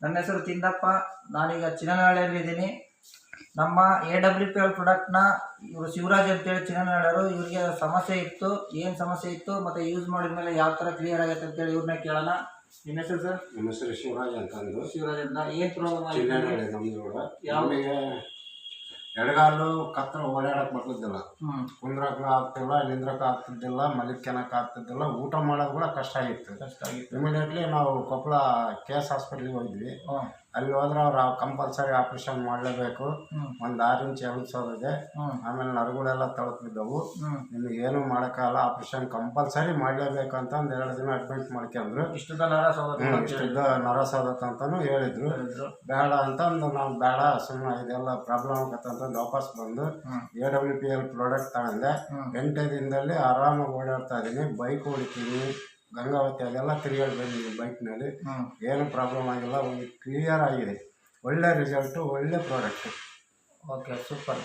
ನನ್ನ ಹೆಸರು ತಿಂದಪ್ಪ. ನಾನೀಗ ಚಿನ್ನನಹಳ್ಳಿಯಲ್ಲಿದ್ದೀನಿ. ನಮ್ಮ AWPL ಪ್ರಾಡಕ್ಟ್ನ ಇವರು ಶಿವರಾಜ್ ಅಂತೇಳಿ ಚಿನ್ನನಹಳ್ಳಿಯವರು. ಇವ್ರಿಗೆ ಸಮಸ್ಯೆ ಇತ್ತು, ಏನು ಸಮಸ್ಯೆ ಇತ್ತು ಮತ್ತು ಯೂಸ್ ಮಾಡಿದ ಮೇಲೆ ಯಾವ ಥರ ಕ್ಲಿಯರ್ ಆಗೈತೆ ಅಂತೇಳಿ ಇವ್ರನ್ನ ಕೇಳೋಣ. ನಿಮ್ಮ ಹೆಸರು ಸರ್? ನಮ್ಮ ಹೆಸರು ಶಿವರಾಜ್ ಅಂತಂದು. ಶಿವರಾಜ್ ಅಂತ. ಏನು ಪ್ರಾಬ್ಲಮ್ ಆಗಿದೆ? ಚಿನ್ನನಹಳ್ಳಿ ನಮ್ಮದು ಕೂಡ. ನಮಗೆ ಎಡಗಾಲು ಕತ್ರ ಓಡಾಡಕ್ಕೆ ಬರ್ತಿದ್ದಿಲ್ಲ, ಕುಂದ್ರಕ್ಕೆ ಆಗ್ತಿಲ್ಲ, ನಿಂದ್ರಕ್ಕೆ ಆಗ್ತಿದ್ದಿಲ್ಲ, ಮಲಿಕ್ಯನಕ್ಕೆ ಆಗ್ತಿದ್ದಿಲ್ಲ, ಊಟ ಮಾಡೋದು ಕೂಡ ಕಷ್ಟ ಆಗಿತ್ತು. ಇಮಿಡಿಯೇಟ್ಲಿ ನಾವು ಕೊಪ್ಪಳ KS ಹಾಸ್ಪಿಟ್ಲಿಗೆ ಹೋಗಿದ್ವಿ. ಅಲ್ಲಿ ಹೋದ್ರೆ ಅವ್ರು ಕಂಪಲ್ಸರಿ ಆಪ್ರೇಷನ್ ಮಾಡಲೇಬೇಕು, ಒಂದು 6 ಇಂಚ್ ಎಳ್ಸೋದಿದೆ, ಆಮೇಲೆ ನರಗಳೆಲ್ಲ ತಳಕಿದ್ದವು, ನಿಮಗೆ ಏನು ಮಾಡೋಕ್ಕಾಗಲ್ಲ, ಆಪ್ರೇಷನ್ ಕಂಪಲ್ಸರಿ ಮಾಡಲೇಬೇಕು ಅಂತ ಒಂದು 2 ದಿನ ಅಡ್ಮಿಟ್ ಮಾಡ್ಕೊಂಡ್ರು. ಇಷ್ಟುದ್ದ ನರ ಸೋದತ್ ಅಂತಾನು ಹೇಳಿದ್ರು. ಬೇಡ ಅಂತಂದು ನಾವು ಬೇಡ ಸುಮ್ಮನೆ ಇದೆಲ್ಲ ಪ್ರಾಬ್ಲಮ್ ಆಗತ್ತಂತಂದು ವಾಪಸ್ ಬಂದು AWPL ಪ್ರಾಡಕ್ಟ್ ತಗೊಂಡೆ. 8 ದಿನದಲ್ಲಿ ಆರಾಮಾಗಿ ಓಡಾಡ್ತಾ ಇದ್ದೀನಿ. ಬೈಕ್ ಹೊಡಿತೀನಿ, ಗಂಗಾವತಿ ಅದೆಲ್ಲ ತಿರುಗಾಡಿ ಬಂದಿದ್ದೀನಿ ಬೈಕ್ನಲ್ಲಿ. ಏನು ಪ್ರಾಬ್ಲಮ್ ಆಗಿಲ್ಲ, ಒಂದು ಕ್ಲಿಯರ್ ಆಗಿದೆ. ಒಳ್ಳೆ ರಿಸಲ್ಟು, ಒಳ್ಳೆ ಪ್ರಾಡಕ್ಟು. Okay, super.